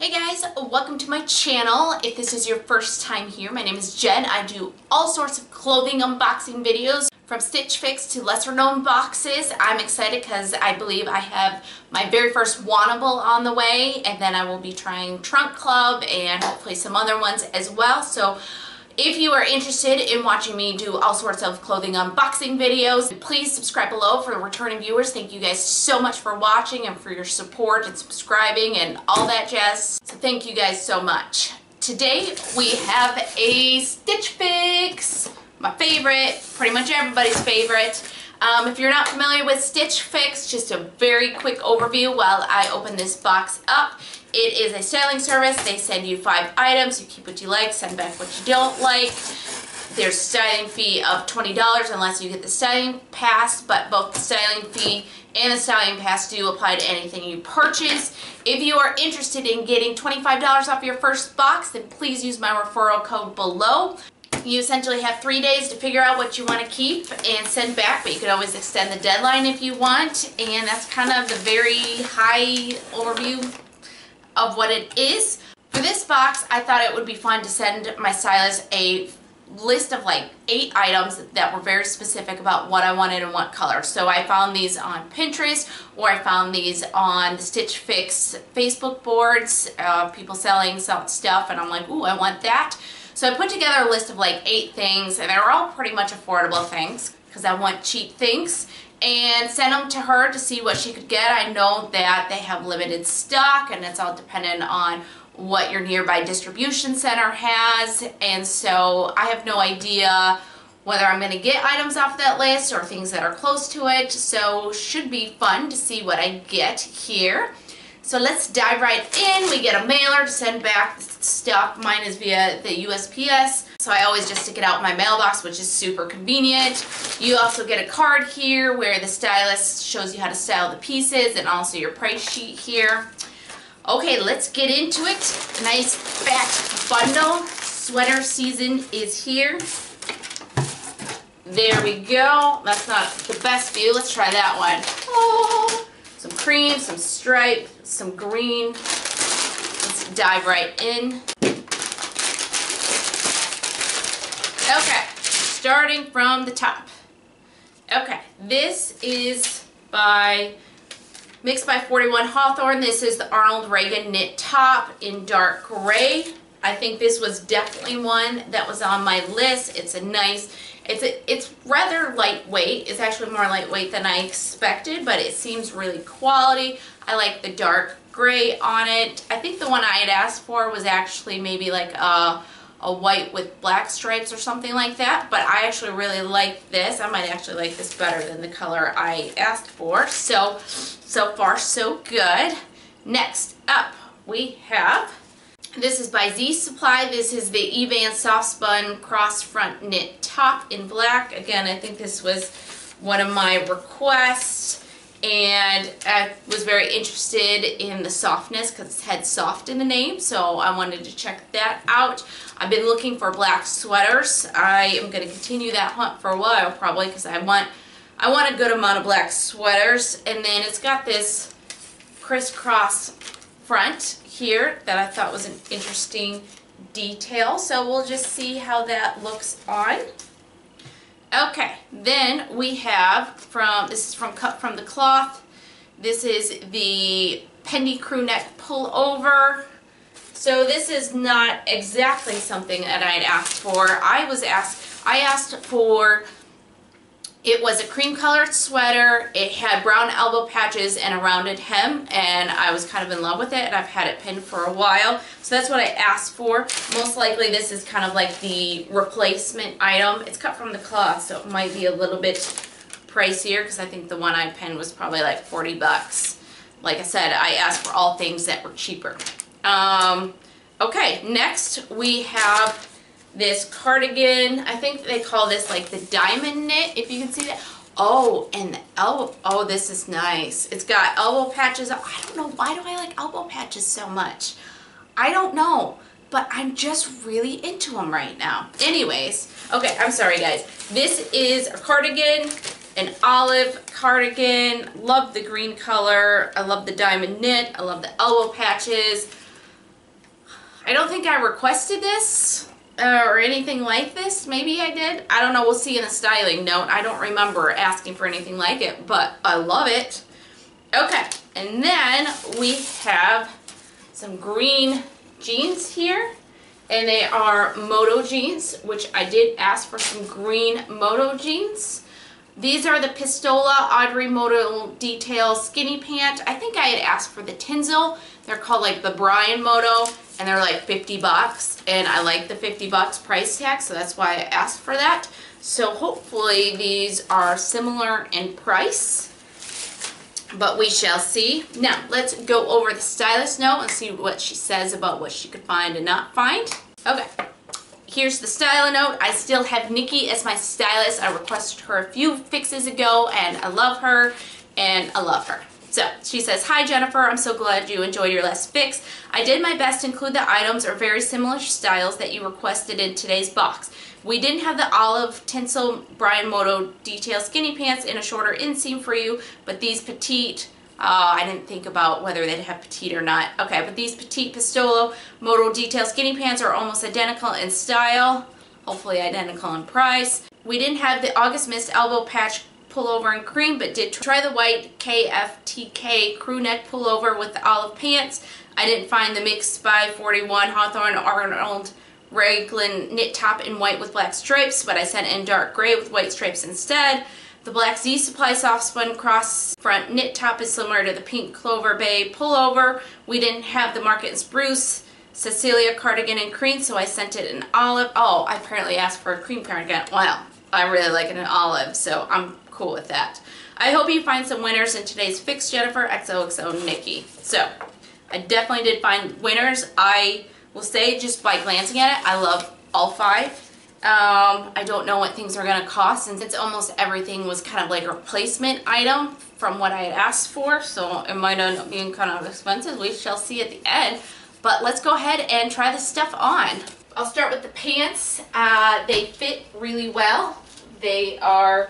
Hey guys, welcome to my channel. If this is your first time here, my name is Jen. I do all sorts of clothing unboxing videos from Stitch Fix to lesser known boxes. I'm excited because I believe I have my very first wannable on the way, and then I will be trying Trunk Club and hopefully some other ones as well. So if you are interested in watching me do all sorts of clothing unboxing videos, please subscribe below for returning viewers. Thank you guys so much for watching and for your support and subscribing and all that jazz. So thank you guys so much. Today we have a Stitch Fix, my favorite, pretty much everybody's favorite. If you're not familiar with Stitch Fix, just a very quick overview while I open this box up. It is a styling service. They send you 5 items. You keep what you like, send back what you don't like. There's a styling fee of $20 unless you get the styling pass, but both the styling fee and the styling pass do apply to anything you purchase. If you are interested in getting $25 off your first box, then please use my referral code below. You essentially have 3 days to figure out what you want to keep and send back, but you can always extend the deadline if you want, and that's kind of the very high overview of what it is. For this box, I thought it would be fun to send my stylist a list of like 8 items that were very specific about what I wanted and what color. So I found these on Pinterest, or I found these on the Stitch Fix Facebook boards, people selling stuff, and I'm like, ooh, I want that. So I put together a list of like 8 things, and they're all pretty much affordable things because I want cheap things, and sent them to her to see what she could get. I know that they have limited stock, and it's all dependent on what your nearby distribution center has, and so I have no idea whether I'm going to get items off that list or things that are close to it, so should be fun to see what I get here. So let's dive right in. We get a mailer to send back stuff. Mine is via the USPS, so I always just stick it out in my mailbox, which is super convenient. You also get a card here where the stylist shows you how to style the pieces, and also your price sheet here. Okay, let's get into it. Nice fat bundle. Sweater season is here. There we go. That's not the best view. Let's try that one. Oh, some cream, some stripe, some green. Let's dive right in. Okay, starting from the top. Okay, this is by Mixed by 41 Hawthorn. This is the Arnold Raglan knit top in dark gray. I think this was definitely one that was on my list. It's a nice, it's rather lightweight. It's actually more lightweight than I expected, but it seems really quality. I like the dark gray on it. I think the one I had asked for was actually maybe like a white with black stripes or something like that, but I actually really like this. I might actually like this better than the color I asked for. So far so good. Next up we have, this is by Z Supply. This is the Evanne Soft-Spun cross front knit top in black. Again, I think this was one of my requests, and I was very interested in the softness because it had soft in the name, so I wanted to check that out. I've been looking for black sweaters. I am going to continue that hunt for a while probably because I want a good amount of black sweaters. And then it's got this crisscross front here that I thought was an interesting detail, so we'll just see how that looks on. Okay, then we have this is cut from the Kloth. This is the Pendi Crewneck Pullover. So this is not exactly something that I'd asked for. I asked for, it was a cream colored sweater. It had brown elbow patches and a rounded hem, and I was kind of in love with it, and I've had it pinned for a while. So that's what I asked for. Most likely this is kind of like the replacement item. It's cut from the Kloth, so it might be a little bit pricier because I think the one I pinned was probably like 40 bucks. Like I said, I asked for all things that were cheaper. Okay, next we have this cardigan. I think they call this like the diamond knit, if you can see that. Oh, and the elbow, oh, this is nice. It's got elbow patches. I don't know, why do I like elbow patches so much? I don't know, but I'm just really into them right now. Anyways, okay, I'm sorry guys. This is a cardigan, an olive cardigan. Love the green color. I love the diamond knit. I love the elbow patches. I don't think I requested this or anything like this. Maybe I did. I don't know. We'll see in the styling note. I don't remember asking for anything like it, but I love it. Okay, and then we have some green jeans here, and they are Moto jeans, which I did ask for some green Moto jeans. These are the Pistola Audrey Moto Detail Skinny Pant. I think I had asked for the Tinsel. They're called like the Brian Moto, and they're like 50 bucks, and I like the 50 bucks price tag, so that's why I asked for that. So hopefully these are similar in price, but we shall see. Now, let's go over the stylist note and see what she says about what she could find and not find. Okay. Here's the style note. I still have Nikki as my stylist. I requested her a few fixes ago, and I love her, and I love her. So she says, "Hi Jennifer, I'm so glad you enjoyed your last fix. I did my best to include the items or very similar styles that you requested in today's box. We didn't have the olive tinsel Brian Moto Detail Skinny Pants in a shorter inseam for you, but these petite," I didn't think about whether they'd have petite or not. Okay, but these petite Pistola Moto Detail Skinny Pants are almost identical in style, hopefully identical in price. We didn't have the August Mist Elbow Patch Pullover in cream, but did try the white KFTK Crewneck Pullover with the olive pants. I didn't find the Mix by 41 Hawthorn Arnold Raglan knit top in white with black stripes, but I sent in dark gray with white stripes instead. The black Z Supply Soft-Spun cross front knit top is similar to the pink Clover Bay pullover. We didn't have the Market and Spruce Sacillia cardigan in cream, so I sent it in olive. Oh, I apparently asked for a cream cardigan. Well, I really like it in olive, so I'm cool with that. I hope you find some winners in today's fix, Jennifer. XOXO Nikki. So, I definitely did find winners. I will say, just by glancing at it, I love all five. I don't know what things are going to cost, since almost everything was kind of like a replacement item from what I had asked for, so it might end up being kind of expensive. We shall see at the end. But let's go ahead and try this stuff on. I'll start with the pants. They fit really well. They are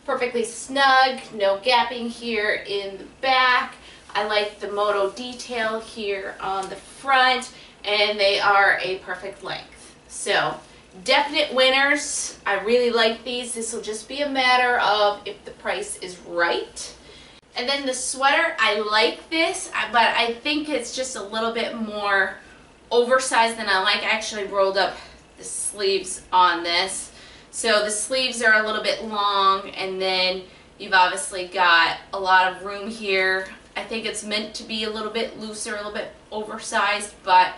perfectly snug, no gapping here in the back. I like the Moto detail here on the front, and they are a perfect length. So, definite winners. I really like these. This will just be a matter of if the price is right. And then the sweater, I like this, but I think it's just a little bit more oversized than I like. I actually rolled up the sleeves on this. So the sleeves are a little bit long, and then you've obviously got a lot of room here. I think it's meant to be a little bit looser, a little bit oversized, but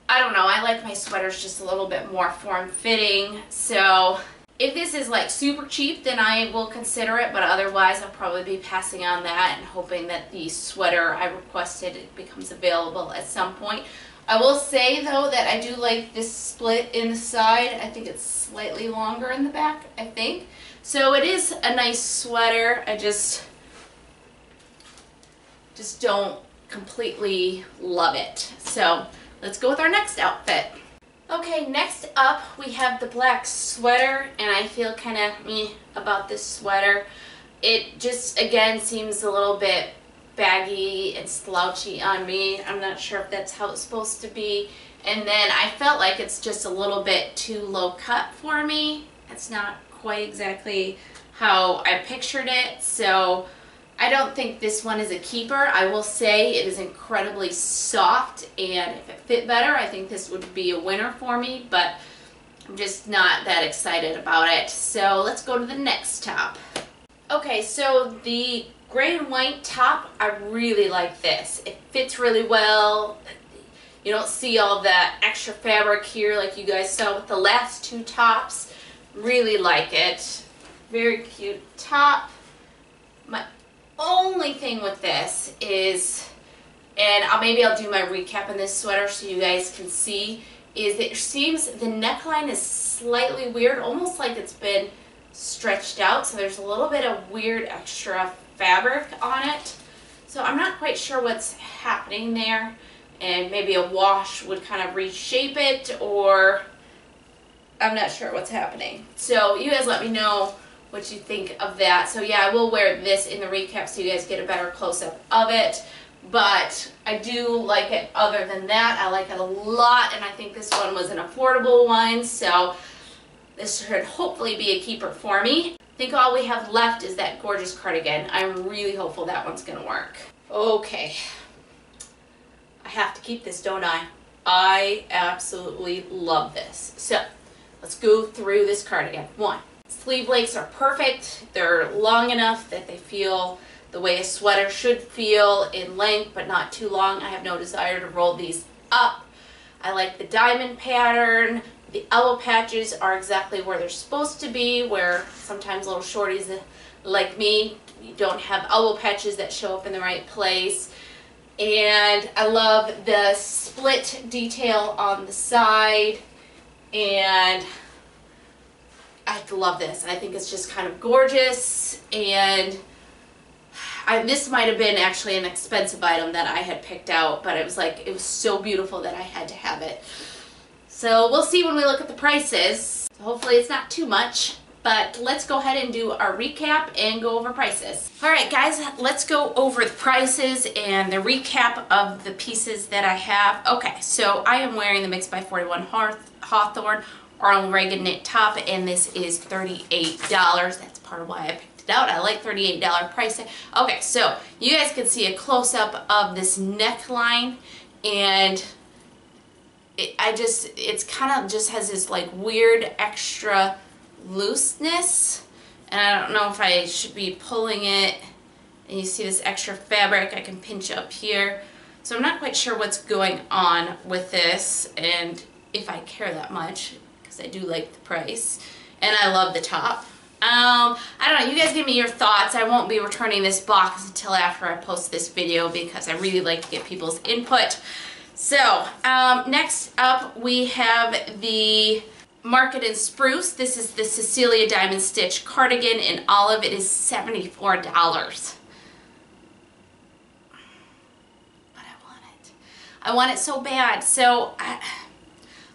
I don't know, I like my sweaters just a little bit more form-fitting. So if this is like super cheap, then I will consider it, but otherwise I'll probably be passing on that and hoping that the sweater I requested becomes available at some point. I will say though that I do like this split in the side. I think it's slightly longer in the back, I think. So it is a nice sweater. I just don't completely love it. So let's go with our next outfit. Okay, next up we have the black sweater, and I feel kind of meh about this sweater. It just, again, seems a little bit baggy and slouchy on me. I'm not sure if that's how it's supposed to be. And then I felt like it's just a little bit too low cut for me. It's not quite exactly how I pictured it, so I don't think this one is a keeper. I will say it is incredibly soft, and if it fit better, I think this would be a winner for me, but I'm just not that excited about it. So let's go to the next top. Okay, so the gray and white top, I really like this. It fits really well. You don't see all that extra fabric here like you guys saw with the last two tops. Really like it. Very cute top. My only thing with this is, and maybe I'll do my recap on this sweater so you guys can see, is that it seems the neckline is slightly weird, almost like it's been stretched out, so there's a little bit of weird extra fabric on it. So I'm not quite sure what's happening there, and maybe a wash would kind of reshape it, or I'm not sure what's happening. So you guys let me know what you think of that. So yeah, I will wear this in the recap so you guys get a better close-up of it. but I do like it. Other than that, I like it a lot, and I think this one was an affordable one, so this should hopefully be a keeper for me. I think all we have left is that gorgeous cardigan. I'm really hopeful that one's gonna work. Okay, I have to keep this, don't I? I absolutely love this. So let's go through this cardigan. One, sleeve lengths are perfect. They're long enough that they feel the way a sweater should feel in length, but not too long. I have no desire to roll these up. I like the diamond pattern. The elbow patches are exactly where they're supposed to be, where sometimes little shorties like me, you don't have elbow patches that show up in the right place. And I love the split detail on the side, and I love this. I think it's just kind of gorgeous, and this might have been actually an expensive item that I had picked out, but it was like, it was so beautiful that I had to have it. So we'll see when we look at the prices. Hopefully it's not too much, but let's go ahead and do our recap and go over prices. All right, guys, let's go over the prices and the recap of the pieces that I have. Okay, so I am wearing the Mix by 41 Hawthorn Arnold Raglan knit top, and this is $38. That's part of why I picked it out. I like $38 price. Okay, so you guys can see a close-up of this neckline, and it's kind of just has this like weird extra looseness, and I don't know if I should be pulling it, and you see this extra fabric I can pinch up here, so I'm not quite sure what's going on with this and if I care that much, because I do like the price and I love the top. I don't know, you guys give me your thoughts. I won't be returning this box until after I post this video because I really like to get people's input. So next up we have the Market in Spruce. This is the Sacillia Diamond Stitch cardigan in olive. It is $74. But I want it. I want it so bad. So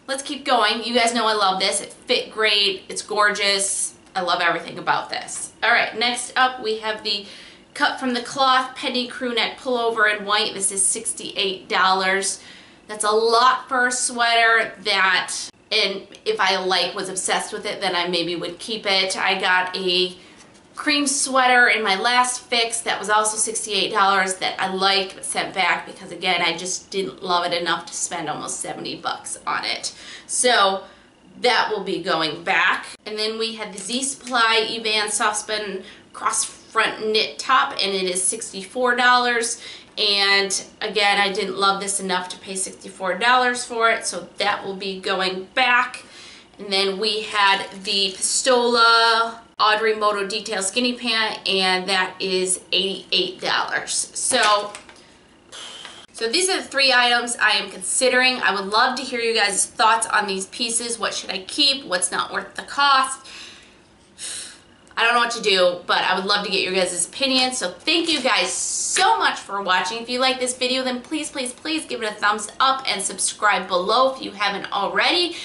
let's keep going. You guys know I love this. It fit great. It's gorgeous. I love everything about this. All right, next up we have the cut from the Kloth Pendi Crewneck Pullover in white. This is $68. That's a lot for a sweater that, and if I was obsessed with it, then I maybe would keep it. I got a cream sweater in my last fix that was also $68 that I liked but sent back because, again, I just didn't love it enough to spend almost 70 bucks on it. So that will be going back. And then we had the Z-Supply Evanne Soft-Spun cross front knit top, and it is $64. And again, I didn't love this enough to pay $64 for it, so that will be going back. And then we had the Pistola Audrey Moto Detail Skinny Pant, and that is $88. So these are the three items I am considering. I would love to hear you guys' thoughts on these pieces. What should I keep? What's not worth the cost? I don't know what to do, but I would love to get your guys' opinions. So thank you guys so much for watching. If you like this video, then please, please, please give it a thumbs up and subscribe below if you haven't already.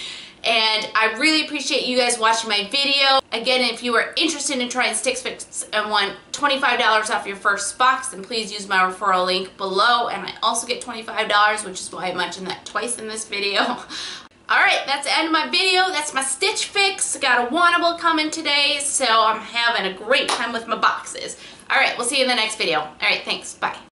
And I really appreciate you guys watching my video. Again, if you are interested in trying Stitch Fix and want $25 off your first box, then please use my referral link below. And I also get $25, which is why I mentioned that twice in this video. Alright, that's the end of my video. That's my Stitch Fix. Got a wantable coming today, so I'm having a great time with my boxes. Alright, we'll see you in the next video. Alright, thanks. Bye.